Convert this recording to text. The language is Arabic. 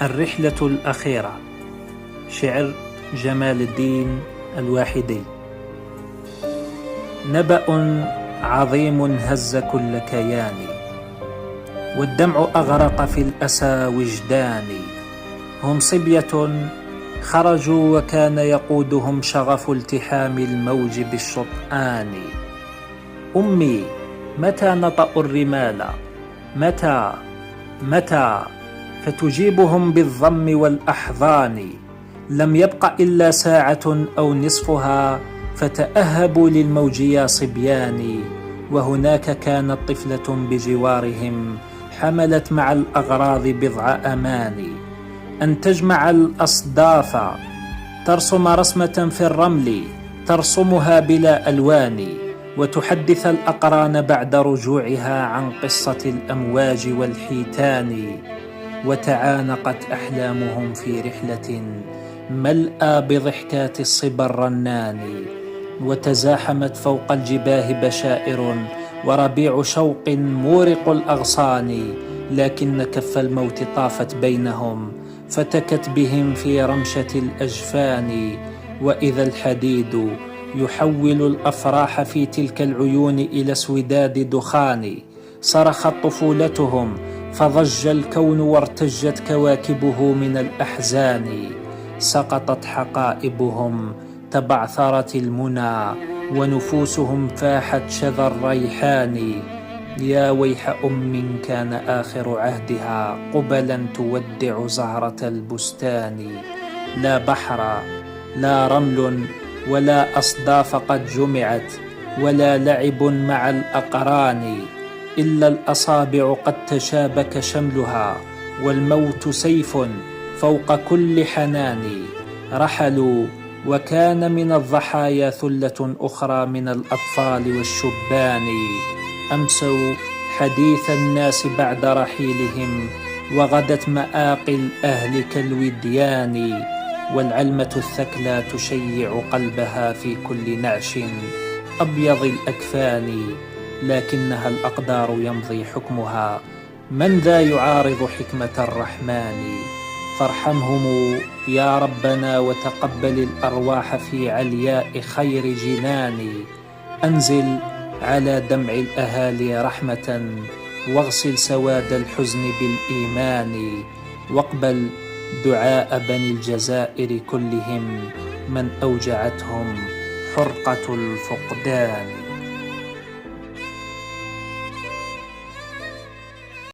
الرحلة الأخيرة. شعر جمال الدين الواحدي. نبأ عظيم هز كل كياني، والدمع أغرق في الأسى وجداني. هم صبية خرجوا وكان يقودهم شغف التحام الموج بالشطآن. أمي متى نطأ الرمال؟ متى فتجيبهم بالضم والأحضان. لم يبق إلا ساعة أو نصفها، فتأهبوا للموج يا صبياني. وهناك كانت طفلة بجوارهم، حملت مع الأغراض بضع أماني. أن تجمع الأصداف، ترسم رسمة في الرمل، ترسمها بلا ألوان، وتحدث الأقران بعد رجوعها عن قصة الأمواج والحيتان. وتعانقت أحلامهم في رحلة ملأى بضحكات الصبا الرنان، وتزاحمت فوق الجباه بشائر وربيع شوق مورق الأغصان. لكن كف الموت طافت بينهم، فتكت بهم في رمشة الأجفان. وإذا الحديد يحول الأفراح في تلك العيون إلى اسوداد دخان. صرخت طفولتهم فضج الكون وارتجت كواكبه من الأحزان. سقطت حقائبهم تبعثرت المنى، ونفوسهم فاحت شذا الريحان. يا ويح أم كان آخر عهدها قبلا تودع زهرة البستان. لا بحر لا رمل ولا أصداف قد جمعت، ولا لعب مع الأقران. إلا الأصابع قد تشابك شملها، والموت سيف فوق كل حنان. رحلوا وكان من الضحايا ثلة أخرى من الأطفال والشبان. أمسوا حديث الناس بعد رحيلهم، وغدت مآقي الأهل كالوديان. والعلمة الثكلى تشيع قلبها في كل نعش أبيض الأكفان. لكنها الأقدار يمضي حكمها، من ذا يعارض حكمة الرحمن؟ فارحمهم يا ربنا وتقبل الأرواح في علياء خير جنان. أنزل على دمع الأهالي رحمة، واغسل سواد الحزن بالإيمان. واقبل دعاء بني الجزائر كلهم، من أوجعتهم حرقة الفقدان.